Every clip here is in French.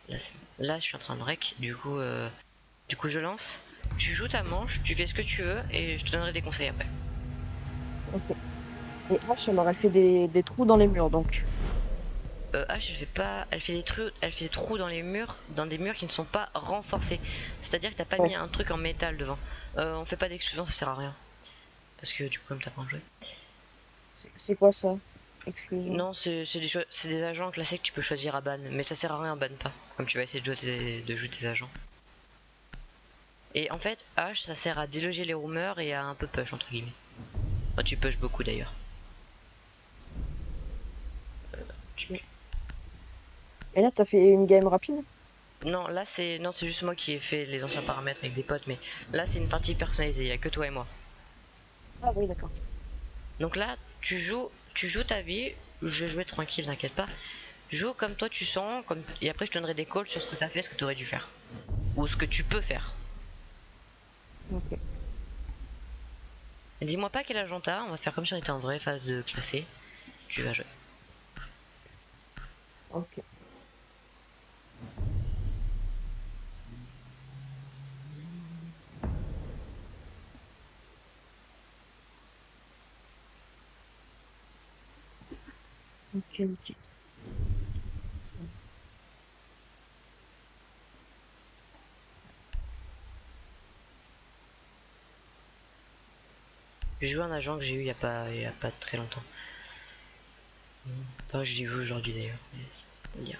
Là, je suis en train de rec, du coup je lance. Tu joues ta manche, tu fais ce que tu veux et je te donnerai des conseils après. Ok. Et H, elle aurait fait des trous dans les murs, donc. H, elle fait pas, elle fait des trous dans les murs, dans des murs qui ne sont pas renforcés. C'est-à-dire que t'as pas Ouais. mis un truc en métal devant. On fait pas d'exclusion, ça sert à rien. Parce que du coup, comme t'as pas joué. C'est quoi ça? Exclusion. Non, c'est des agents classés que tu peux choisir à ban, mais ça sert à rien, ban pas. Comme tu vas essayer de jouer tes agents. Et en fait, H, ça sert à déloger les rumeurs et à un peu push entre guillemets. Enfin, tu push beaucoup d'ailleurs. Ok. Et là, t'as fait une game rapide? Non, c'est juste moi qui ai fait les anciens paramètres avec des potes, mais là c'est une partie personnalisée, il y a que toi et moi. Ah oui, d'accord. Donc là, tu joues ta vie, je vais jouer tranquille, t'inquiète pas. Joue comme toi tu sens, et après je te donnerai des calls sur ce que t'as fait, ce que t'aurais dû faire. Ou ce que tu peux faire. Ok. Dis-moi pas quel agent t'as, on va faire comme si on était en vraie phase de classé. Tu vas jouer. Ok. Ok, ok. J'ai joué un agent que j'ai eu il y a pas très longtemps. Enfin, je l'ai vu aujourd'hui d'ailleurs. Hier.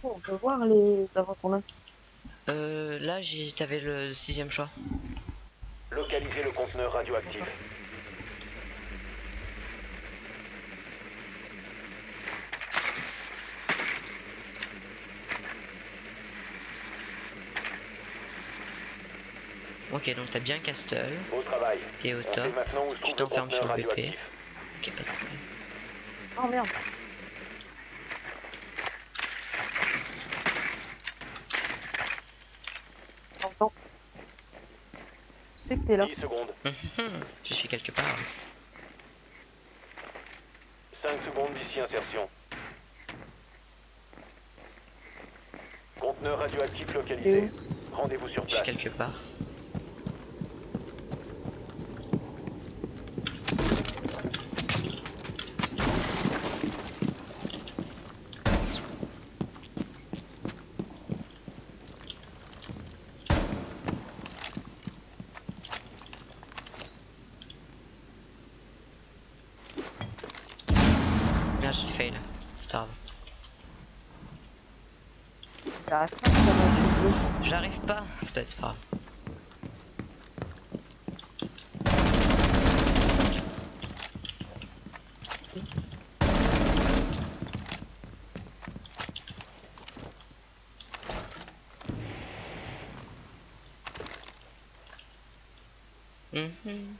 Oh, on peut voir les avant qu'on a. Là, t'avais le sixième choix. Localisez le conteneur radioactif. Ok, donc t'as bien Castle, Beau travail. t'es au On top. sait maintenant où se Tu trouve le t'enfermes sur conteneur le BP. radioactif. Ok, pas de problème. Oh merde. Attends. C'est que t'es là. 10 secondes. Je suis quelque part. 5 secondes d'ici insertion. Conteneur radioactif T'es localisé. où? Rendez-vous sur Je suis place. quelque part. Merde, j'ai fail. C'est pas grave. J'arrête pas de faire un truc bleu. J'arrive pas. C'est pas grave. Mhm.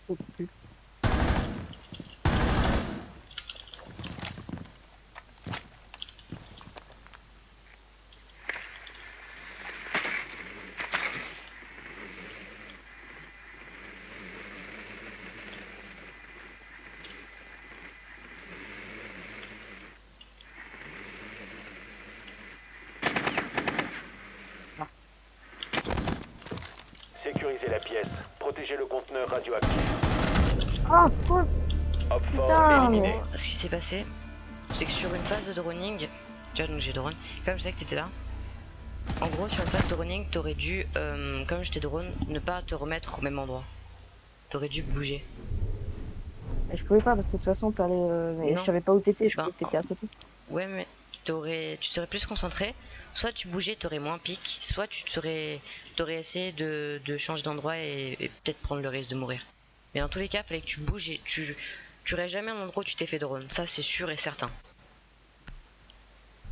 Faut plus. Ah. Sécurisez la pièce. Protégez le conteneur radioactif. Ah, quoi? Hop fort En Putain, mais. éliminé. gros, ce qui s'est passé, c'est que sur une phase de droning, tu vois, donc j'ai drone, comme je sais que t'étais là, en gros, sur une phase de droning, t'aurais dû, comme j'étais drone, ne pas te remettre au même endroit. T'aurais dû bouger. Et je pouvais pas parce que de toute façon, mais je Non. savais pas où t'étais, je Ben, croyais que t'étais à côté. ouais, mais tu serais plus concentré. Soit tu bougeais, t'aurais moins pique. Soit t'aurais essayé de changer d'endroit et peut-être prendre le risque de mourir. Mais dans tous les cas, fallait que tu bouges et tu restes jamais à l'endroit où tu t'es fait drone. Ça, c'est sûr et certain.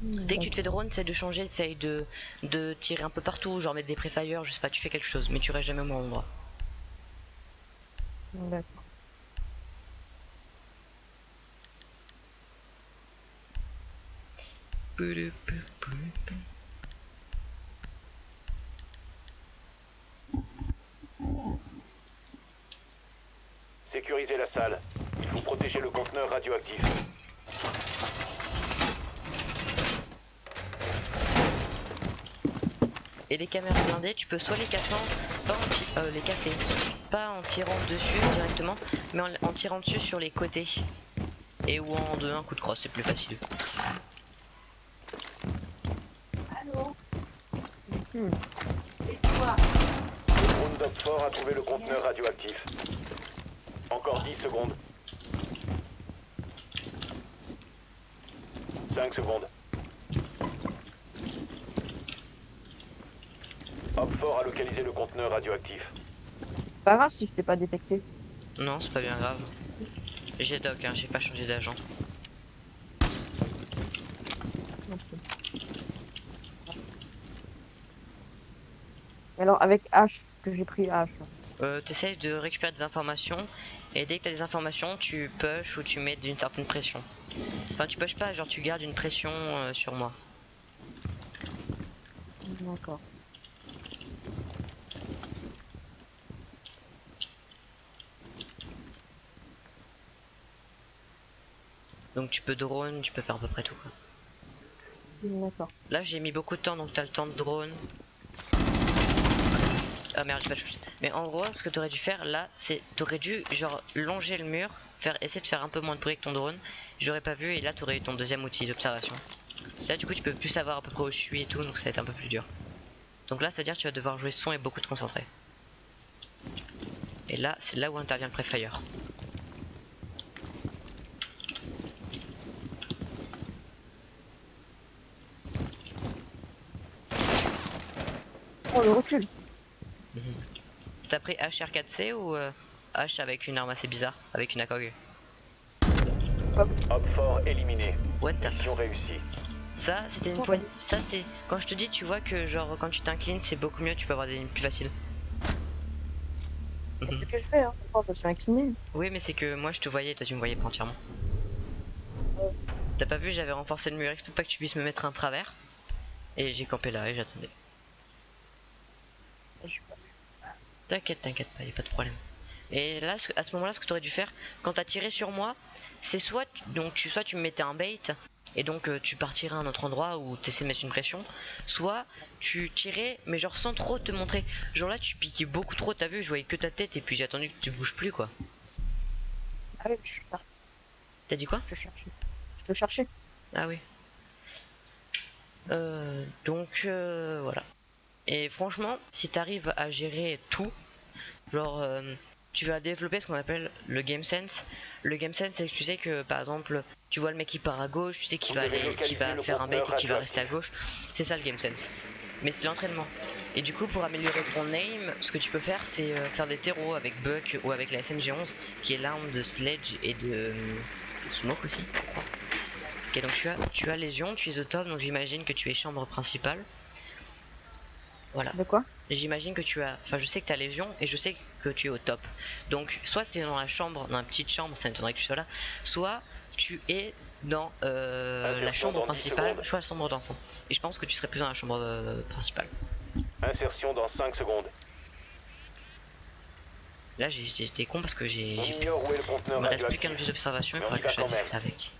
Dès que tu te fais drone, essaye de changer, essaye de tirer un peu partout, genre mettre des pré-fire, je sais pas, tu fais quelque chose, mais tu restes jamais au même endroit. D'accord. Sécurisez la salle. Il faut protéger le conteneur radioactif. Et les caméras blindées, tu peux soit les casser, les casser, pas en tirant dessus directement, mais en tirant dessus sur les côtés. Et ou en donnant un coup de crosse, c'est plus facile. Hmm. Le drone d'Oxford a trouvé le conteneur radioactif. Encore 10 secondes. 5 secondes. Oxford a localisé le conteneur radioactif. Pas grave si je t'ai pas détecté. Non, c'est pas bien grave. J'ai doc, hein, j'ai pas changé d'agent. Ok. Alors avec H, que j'ai pris H. T'essayes de récupérer des informations, et dès que t'as des informations, tu push ou tu mets d'une certaine pression. Enfin, tu push pas, genre tu gardes une pression sur moi. D'accord. Donc tu peux drone, tu peux faire à peu près tout quoi. D'accord. Là j'ai mis beaucoup de temps, donc t'as le temps de drone. Ah merde, j'ai pas touché. Mais en gros, ce que t'aurais dû faire là, c'est t'aurais dû genre longer le mur, essayer de faire un peu moins de bruit avec ton drone. J'aurais pas vu et là t'aurais eu ton deuxième outil d'observation. Ça du coup tu peux plus savoir à peu près où je suis et tout, donc ça va être un peu plus dur. Donc là, c'est à dire que tu vas devoir jouer son et beaucoup te concentrer. Et là, c'est là où intervient le pré-fire. Oh le recul. T'as pris HR4C ou H avec une arme assez bizarre, avec une ACOG? Oxford éliminé. What the... Mission réussie. Ça, c'était une poignée. Ça, c'est quand je te dis, tu vois que genre quand tu t'inclines, c'est beaucoup mieux, tu peux avoir des lignes plus faciles. C'est ce que je fais, hein. Oh, je me suis incliné. Oui, mais c'est que moi je te voyais et toi tu me voyais pas entièrement. T'as pas vu, j'avais renforcé le mur exprès pour pas que tu puisses me mettre un travers. Et j'ai campé là et j'attendais. T'inquiète, t'inquiète pas, y a pas de problème. Et là, à ce moment-là, ce que tu aurais dû faire, quand t'as tiré sur moi, c'est soit tu me mettais un bait, et donc tu partirais à un autre endroit où tu essaies de mettre une pression, soit tu tirais, mais genre sans trop te montrer. Genre là, tu piquais beaucoup trop, t'as vu, je voyais que ta tête, et puis j'ai attendu que tu bouges plus, quoi. Ah oui, je cherche. T'as dit quoi? Je cherchais. Je te cherchais. Ah oui. Donc voilà. Et franchement, si t'arrives à gérer tout, genre, tu vas développer ce qu'on appelle le game sense. Le game sense, c'est que tu sais que par exemple, tu vois le mec qui part à gauche, tu sais qu'il va faire un bait et qu'il va rester à gauche. C'est ça le game sense. Mais c'est l'entraînement. Et du coup, pour améliorer ton aim, ce que tu peux faire, c'est faire des terreaux avec Buck ou avec la SMG11, qui est l'arme de Sledge et de Smoke aussi, je crois. Ok, donc tu as Légion, tu es au top, donc j'imagine que tu es chambre principale. Voilà. De quoi? J'imagine que enfin je sais que tu as Légion et je sais que tu es au top. Donc soit tu es dans la chambre, dans la petite chambre, ça m'étonnerait que tu sois là, soit tu es dans la chambre principale, soit la chambre d'enfant. Et je pense que tu serais plus dans la chambre principale. Insertion dans 5 secondes. Là j'ai été con parce que On il ignore où est le conteneur me reste plus radioactif. qu'un objet d'observation, il Mais on faudrait y que va je sois quand même. discret avec.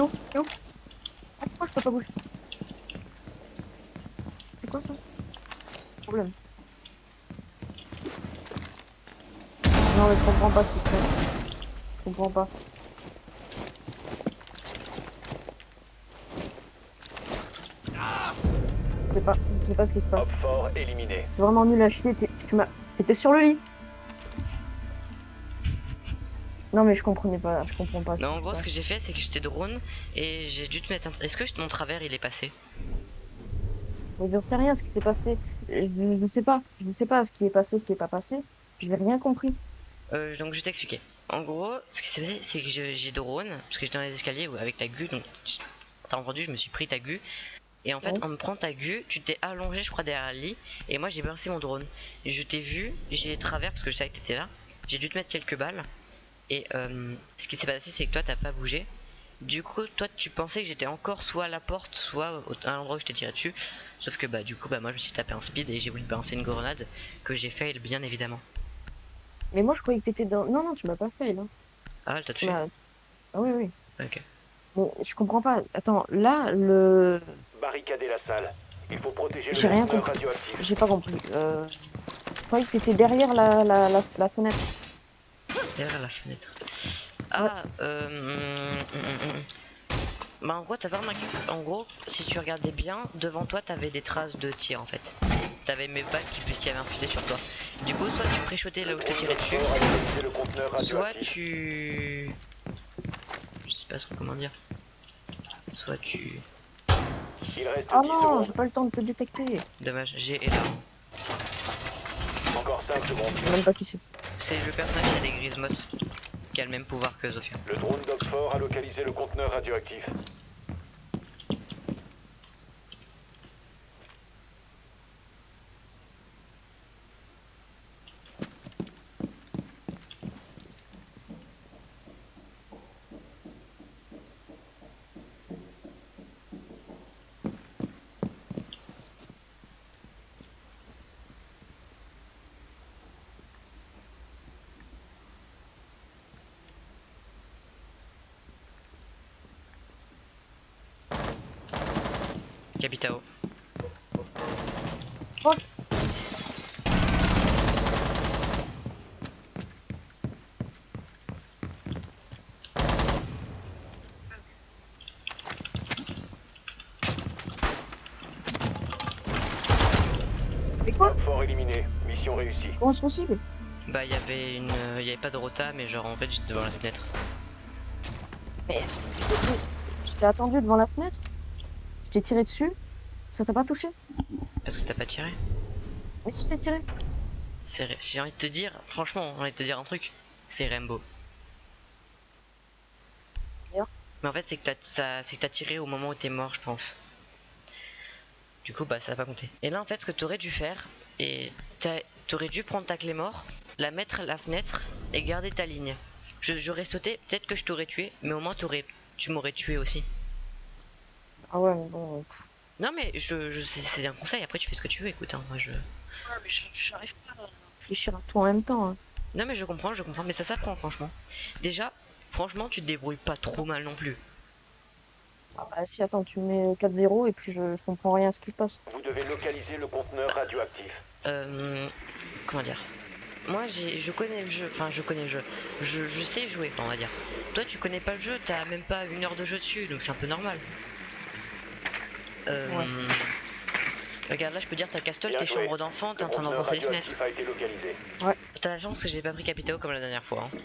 où? Ah, pourquoi je peux pas bouger? C'est quoi ça? Problème. Non mais je comprends pas ce qui se passe. Je comprends pas. Je sais pas ce qui se Op passe. 4 éliminé. C'est vraiment nul à chier. T'étais sur le lit. Non mais je comprends pas ce Non, qui en se gros, ce passe. que j'ai fait, c'est que j'étais drone et j'ai dû te mettre un. Est-ce que mon travers il est passé? Mais j'en sais rien ce qui s'est passé. Je sais pas. Je sais pas ce qui est passé, ce qui est pas passé. Je n'ai rien compris. Donc je vais t'expliquer. En gros, ce qui s'est passé, c'est que j'ai drone, parce que j'étais dans les escaliers avec ta gu, donc t'as entendu, je me suis pris ta gu. Et en fait, Ouais. en me prenant ta gu, tu t'es allongé, je crois, derrière le lit, et moi j'ai balancé mon drone. Et je t'ai vu, j'ai travers, parce que je savais que t'étais là, j'ai dû te mettre quelques balles. Et ce qui s'est passé, c'est que toi, t'as pas bougé. Du coup, toi, tu pensais que j'étais encore soit à la porte, soit à l'endroit où je t'ai tiré dessus. Sauf que bah du coup, bah moi je me suis tapé un speed et j'ai voulu te balancer une grenade que j'ai fail bien évidemment. Mais moi je croyais que t'étais dans. Non non, tu m'as pas fait là. Ah, elle t'a Tu touché? m'as. Ah oui oui. Ok. Mais je comprends pas. Attends, là le. Barricadez la salle. Il faut protéger le J'ai rien conteneur compris. radioactif. J'ai pas compris. Je croyais que t'étais derrière la fenêtre. Derrière la fenêtre. Ouais. Ah, Bah en gros, t'as pas remarqué. En gros, si tu regardais bien, devant toi, t'avais des traces de tir en fait. T'avais mes balles qui avaient infusé sur toi. Du coup, soit tu préchotais là où je te tirais dessus, Op 4 a localisé le conteneur soit radioactif. tu. Je sais pas trop comment dire. Soit tu. Il reste Oh 10 non, secondes. j'ai pas le temps de te détecter. Dommage, j'ai et là. Encore 5 secondes. Je sais même pas qui c'est. C'est le personnage qui a des grises mottes, qui a le même pouvoir que Zofia. Le drone d'Op 4 a localisé le conteneur radioactif. Capitao. Oh. Mais quoi? Op 4 éliminé. Mission réussie. Comment c'est possible? Bah il y avait une, il y avait pas de rota, mais genre en fait j'étais devant la fenêtre. Mais je t'ai attendu devant la fenêtre. Je t'ai tiré dessus. Ça t'a pas touché? Parce que t'as pas tiré. Mais si je t'ai tiré. J'ai envie de te dire, franchement, j'ai envie de te dire un truc. C'est Rainbow. Bien. Mais en fait c'est que t'as tiré au moment où t'es mort, je pense. Du coup bah ça va pas compter. Et là en fait ce que t'aurais dû faire, et t'aurais dû prendre ta clé mort, la mettre à la fenêtre et garder ta ligne. J'aurais sauté, peut-être que je t'aurais tué, mais au moins tu m'aurais tué aussi. Ah ouais, mais bon. Non mais c'est un conseil, après tu fais ce que tu veux, écoute, hein, moi je. Ouais, mais j'arrive pas à réfléchir à tout en même temps. Hein. Non mais je comprends, mais ça s'apprend franchement. Déjà, franchement tu te débrouilles pas trop mal non plus. Ah bah si, attends, tu mets 4-0 et puis je comprends rien à ce qui se passe. Vous devez localiser le conteneur radioactif. Comment dire? Moi je connais le jeu, enfin je connais le jeu. Je sais jouer, on va dire. Toi tu connais pas le jeu, t'as même pas 1 heure de jeu dessus, donc c'est un peu normal. Ouais. Regarde là je peux dire t'as Castle, Bien t'es joué. chambre d'enfant, t'es Le en train conteneur d'enfoncer les fenêtres. radioactif a été localisé. T'as la chance que j'ai pas pris Capitao comme la dernière fois. Hein.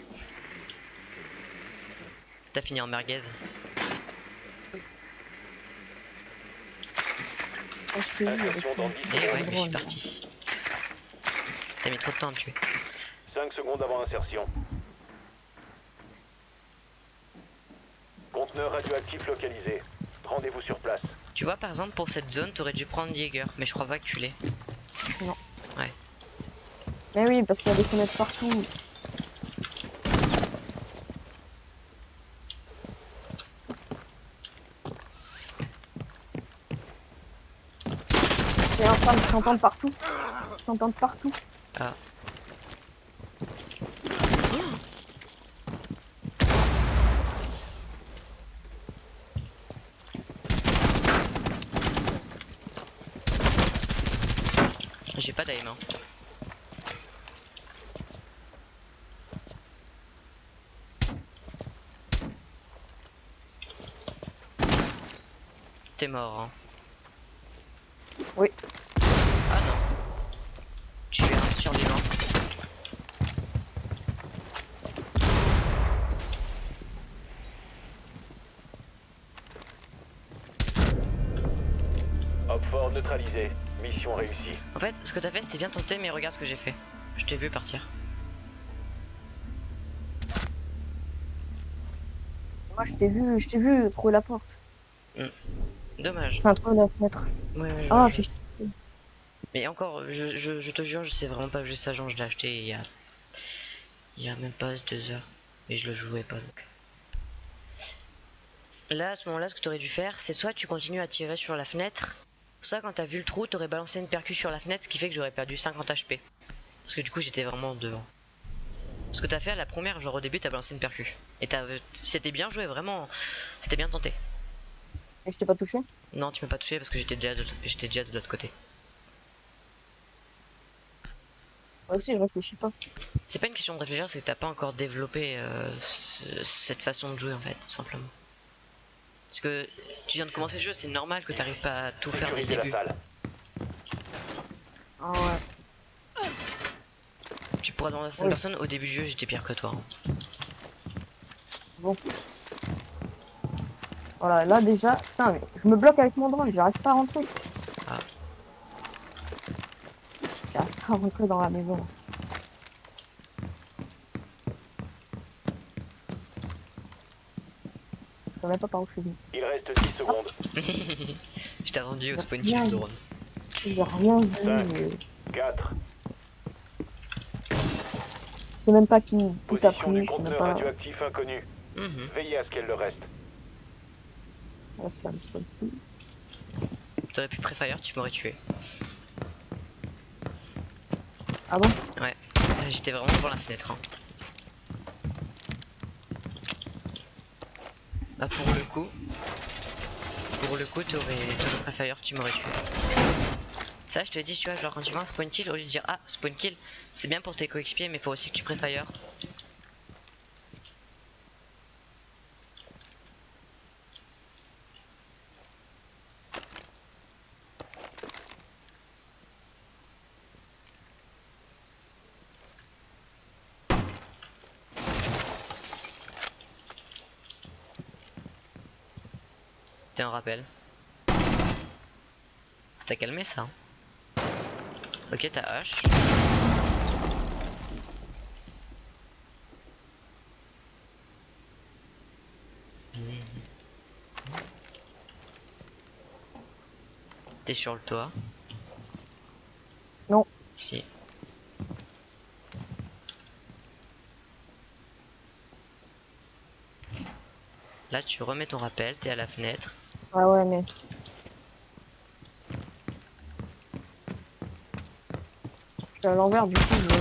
T'as fini en merguez. Ah, je t'ai eu avec Insertion dans 10 Et ouais, mais je suis drone. parti. T'as mis trop de temps à me tuer. 5 secondes avant insertion. Conteneur radioactif localisé. Rendez-vous sur place. Tu vois par exemple pour cette zone t'aurais dû prendre Jaeger, mais je crois pas que tu l'aies. Mais oui, parce qu'il y a des fenêtres partout. C'est infâme, je t'entends de partout. Je t'entends de partout. Ah. J'ai pas d'aim. Hein. T'es mort. Hein. Oui. Ah non. Tu es un survivant. Op 4 neutralisé. Mission réussie. En fait, ce que t'as fait, c'était bien tenté, mais regarde ce que j'ai fait. Je t'ai vu partir. Moi, je t'ai vu trouver la porte. Dommage. Enfin, trouver la fenêtre. Ouais, Ah, je- j'ai... Mais encore, je te jure, je sais vraiment pas jouer ça, genre je l'ai acheté il y a même pas 2 heures. Et je le jouais pas donc. Là, à ce moment-là, ce que t'aurais dû faire, c'est soit tu continues à tirer sur la fenêtre, soit quand t'as vu le trou, t'aurais balancé une percu sur la fenêtre, ce qui fait que j'aurais perdu 50 HP. Parce que du coup, j'étais vraiment devant. Ce que t'as fait à la première, genre au début, t'as balancé une percu. Et c'était bien joué, vraiment. C'était bien tenté. Et je t'ai pas touché? Non, tu m'as pas touché parce que j'étais déjà de l'autre côté. Ouais, si, je réfléchis pas. C'est pas une question de réfléchir, c'est que t'as pas encore développé cette façon de jouer en fait, tout simplement. Parce que tu viens de commencer le jeu, c'est normal que t'arrives pas à tout faire dès le Sécurisez la début. salle. Ah ouais. Tu pourras dans la Oui. personne, au début du jeu, j'étais pire que toi. Hein. Bon. Voilà, là déjà, putain, mais je me bloque avec mon drone, j'arrive pas à rentrer. Ah. J'arrive pas à rentrer dans la maison. Je sais même pas par où je suis venu. Il reste 10 secondes. Je t'ai attendu au spawn Bien. kill drone. J'ai rien vu. Cinq. Je 4. sais même pas qui t'a Position pris, du je sais même conteneur pas. radioactif inconnu. Mhm. Veillez à ce qu'elle le reste. On va faire le spawn kill. T'aurais pu préfire, tu m'aurais tué. Ah bon? Ouais, j'étais vraiment devant la fenêtre. Hein. Bah pour le coup, t'aurais préféré, tu m'aurais tué. Ça, je te dis, tu vois, genre quand tu vois un spawn kill, au lieu de dire ah, spawn kill, c'est bien pour tes coéquipiers, mais faut aussi que tu préfires. T'es un rappel. Ça t'a calmé ça. Hein. Ok, t'as H. T'es sur le toit. Non. Si. Là, tu remets ton rappel, t'es à la fenêtre. Ah ouais, mais. Je suis à l'envers, du coup, je.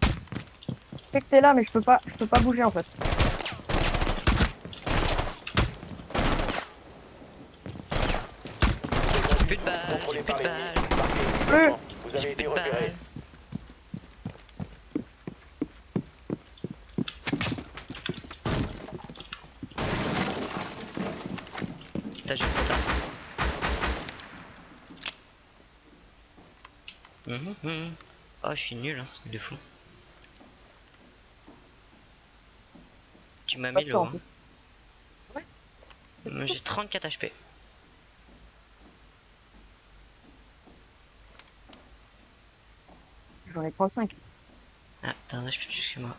Je sais que t'es là, mais je peux pas bouger en fait. Plus de balles, j'ai Contrôlé plus par de l'ennemi. balles. Marquez Plus. immédiatement. Vous J'ai avez plus été de repéré. balles. T'as joué trop tard. Oh, je suis nul, hein, ce truc de fou. Tu m'as Pas mis sûr, en l'eau. Hein. plus. Moi, j'ai 34 HP. J'en ai 35. Ah, t'as un HP plus que moi.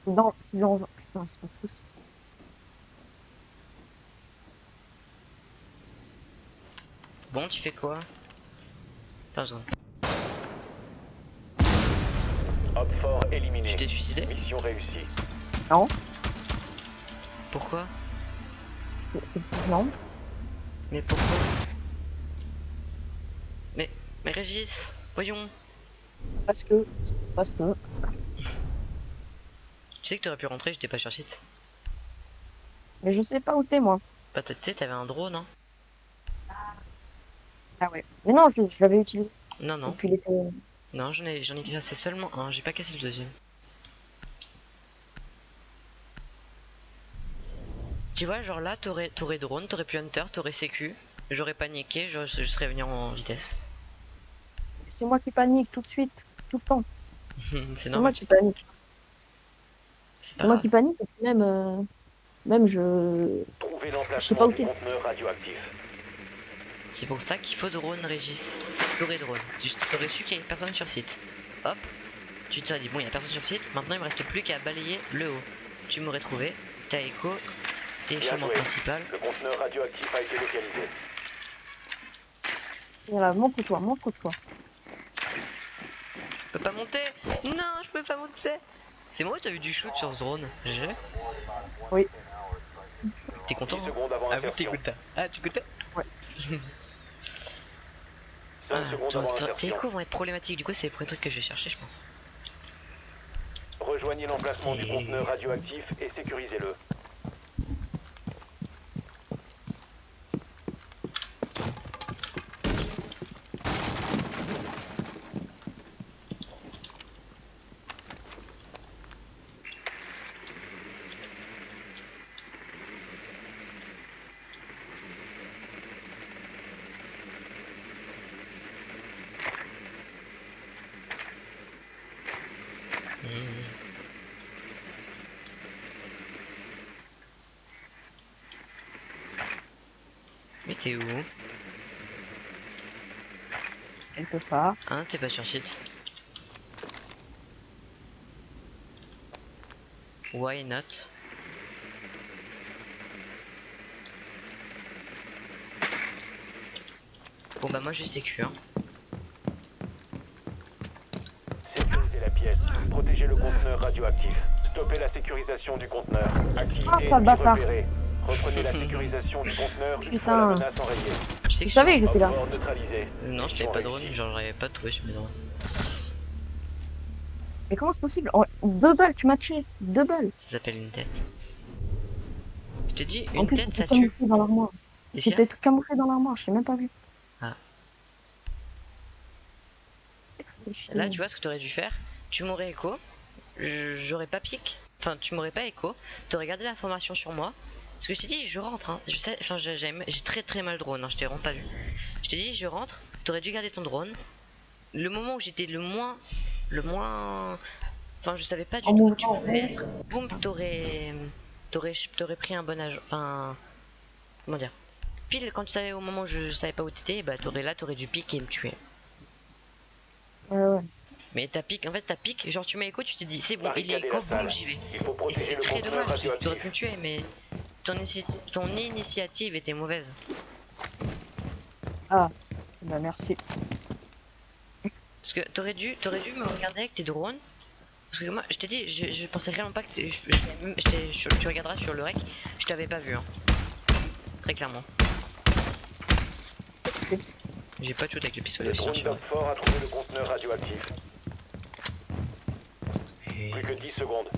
Dans. Putain, c'est pas possible. Bon, tu fais quoi? Pas besoin. Op 4 éliminé. Tu t'es suicidé? Mission réussie. Non, Pourquoi? c'est. Non. Mais pourquoi? Mais Régis, voyons. Parce que. Parce que. Tu sais que t'aurais pu rentrer, j'étais pas sur site. Mais je sais pas où t'es, moi. Bah, tu sais, t'avais un drone, hein. Ah ouais. Mais non, je l'avais utilisé. Non, Et non. puis il était. Non, j'en ai cassé seulement un, j'ai pas cassé le deuxième. Tu vois, genre là, t'aurais drone, t'aurais pu hunter, t'aurais sécu. J'aurais paniqué, je serais venu en vitesse. C'est moi qui panique tout de suite, tout le temps. C'est C'est moi normal, qui panique. c'est C'est pas moi grave. qui panique. Et puis même Trouvez je sais l'emplacement pas où du t'es. conteneur radioactif. C'est pour ça qu'il faut drone, Régis. T'aurais drone. T'aurais su qu'il y avait personne sur site. Hop, tu te serais dit, bon, il y a personne sur site, maintenant il me reste plus qu'à balayer le haut. Tu m'aurais trouvé, t'as écho, t'es Bien chambre joué. principal. Le conteneur radioactif a été localisé. Voilà, montre-toi, montre-toi. Je peux pas monter. Non, je peux pas monter. C'est moi, t'as eu du shoot sur ce drone. GG. Oui. T'es 10 content, hein? secondes avant Ah oui, insertion. t'écoutes pas. Ah, tu écoutes. Ouais. 5 Ah, secondes avant tes insertion. échos vont être problématiques, du coup c'est les premiers trucs que je vais chercher je pense. Rejoignez l'emplacement du conteneur radioactif et sécurisez-le. Mais t'es où? Quelque part. Hein, t'es pas sur site. Why not? Bon bah moi j'ai sécu hein. Sécurisez la pièce. Protégez le conteneur radioactif. Stoppez la sécurisation du conteneur. Activité Ah, sale ennemie bâtard. repérée. Reprenez la sécurisation du conteneur une fois Putain. la menace enrayée. Je sais Je que savais je que j'étais là. Hors neutralisé. Non, je Mission t'avais pas de drone, réussie. genre j'arrivais pas à trouver sur mes drones. Mais comment c'est possible? En 2 balles, tu m'as tué. 2 balles. Ça s'appelle une tête. Je t'ai dit, En une plus, tête j'étais ça tue. camouflé dans l'armoire. Et si J'étais camouflé dans l'armoire, je t'ai même pas vu. Ah. Je Là tu vois ce que t'aurais dû faire? Tu m'aurais écho, j'aurais pas pique, enfin tu m'aurais pas écho, t'aurais gardé l'information sur moi. Parce que je t'ai dit je rentre hein, je sais, enfin j'ai très très mal drone, hein, je t'ai vraiment pas vu. Je t'ai dit je rentre, t'aurais dû garder ton drone. Le moment où j'étais le moins, enfin je savais pas du En tout où tu mouvement. pouvais être, boum t'aurais pris un bon âge, enfin comment dire. Pile quand tu savais au moment où je savais pas où t'étais, bah t'aurais dû piquer et me tuer. Ouais. Mais t'as pique, en fait t'as pique, genre tu m'as écho, tu t'es dit c'est bon, il est Barricadez écho, la boum salle. j'y vais. Il faut Et protéger c'était le très conteneur dommage, tu aurais radioactif. pu me tuer, mais ton initiative était mauvaise. Ah, bah merci. Parce que t'aurais dû me regarder avec tes drones. Parce que moi, je t'ai dit, je pensais réellement pas que tu regarderas sur le rec, je t'avais pas vu, hein. Très clairement. J'ai pas de shoot avec le pistolet Le aussi, hein, drone sur le d'Oxford a trouvé le conteneur radioactif. Plus que 10 secondes.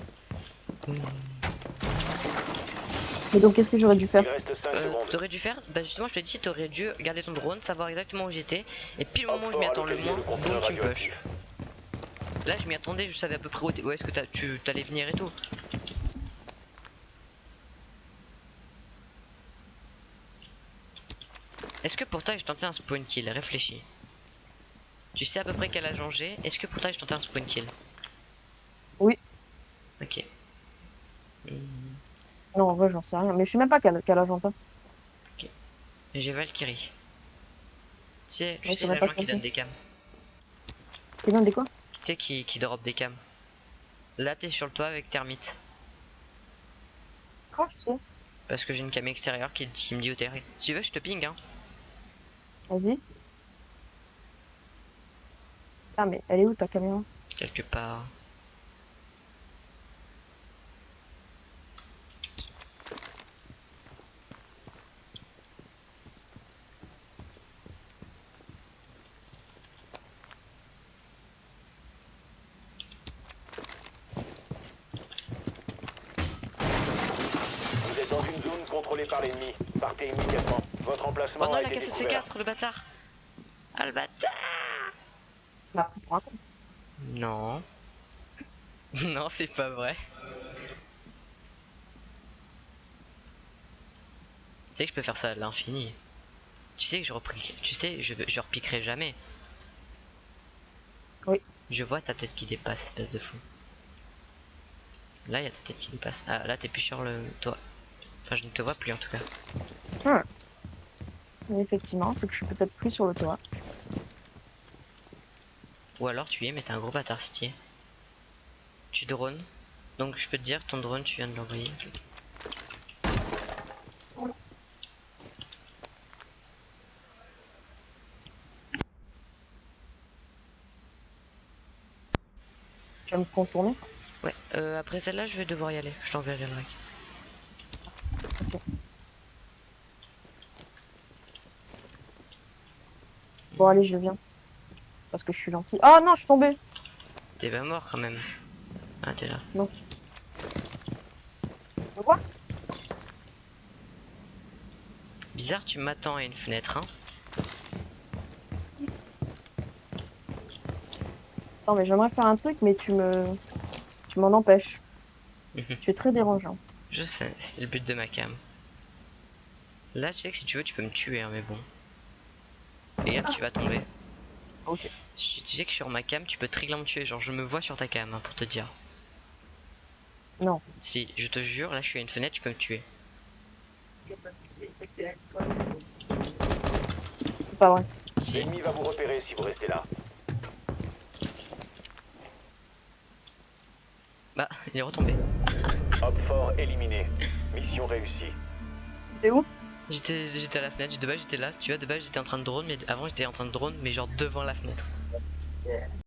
Mais donc, qu'est-ce que j'aurais dû faire? Il reste 5 secondes. T'aurais dû faire, bah justement je te dis, t'aurais dû garder ton drone, savoir exactement où j'étais, et pile au moment où je m'y Oxford a attends le localisé moins, le boum conteneur tu me push. radioactif. Là je m'y attendais, je savais à peu près où est-ce que tu t'allais venir et tout. Est-ce que pour toi je tentais un spawn kill? Réfléchis. Tu sais à peu près quel âge j'ai, est-ce que pour toi je tentais un spawn kill? Oui. Ok. Non, en vrai, j'en sais rien. Mais je sais même pas quel agent t'as. J'ai Valkyrie. Tu sais Ouais, je sais même l'agent pas qui quel donne c'est. des cams. C'est bien des quoi? Tu sais qui drop des cams. Là t'es sur le toit avec Thermite. Comment tu sais? Parce que j'ai une cam extérieure qui me dit où t'es. Si tu veux je te ping hein. Vas-y. Ah, mais elle est où ta caméra? Quelque part. êtes dans une zone contrôlée par l'ennemi. Partez immédiatement. Votre Oh emplacement non, a il a été cassé le découvert. C4, le bâtard. Ah, le bâtard. m'a pris pour un con. Non. Non, c'est pas vrai. Tu sais que je peux faire ça à l'infini. Tu sais que je repique. Tu sais, je repiquerai jamais. Oui. Je vois ta tête qui dépasse, espèce de fou. Là, il y a ta tête qui dépasse. Ah, là, t'es plus sur le toit. Enfin, je ne te vois plus en tout cas. Mais effectivement, c'est que je suis peut-être plus sur le toit. Ou alors tu y es, mais t'es un gros bâtard si t'y es. Tu drones. Donc, je peux te dire, ton drone, tu viens de l'envoyer. Tu vas me contourner. Ouais, après celle-là, je vais devoir y aller. Je t'enverrai le rec. Bon, allez, je viens. Parce que je suis gentil. Ah non, je suis tombée. T'es pas mort quand même. Ah, t'es là. Non. Quoi? Bizarre, tu m'attends à une fenêtre, hein. Non, mais j'aimerais faire un truc, mais tu m'en empêches. Tu es très dérangeant. Je sais, c'est le but de ma cam. Là, tu sais que si tu veux, tu peux me tuer, hein, mais bon. Fais gaffe, tu vas tomber. Ok. Tu sais que sur ma cam, tu peux très clairement me tuer. Genre, je me vois sur ta cam, hein, pour te dire. Non. Si, je te jure, là, je suis à une fenêtre, tu peux me tuer. C'est pas vrai. Si. L'ennemi va vous repérer si vous restez là. Bah, il est retombé. Hop fort éliminé. Mission réussie. T'es où? J'étais à la fenêtre, de base j'étais là, tu vois, de base j'étais en train de drone, mais avant j'étais en train de drone, mais genre devant la fenêtre.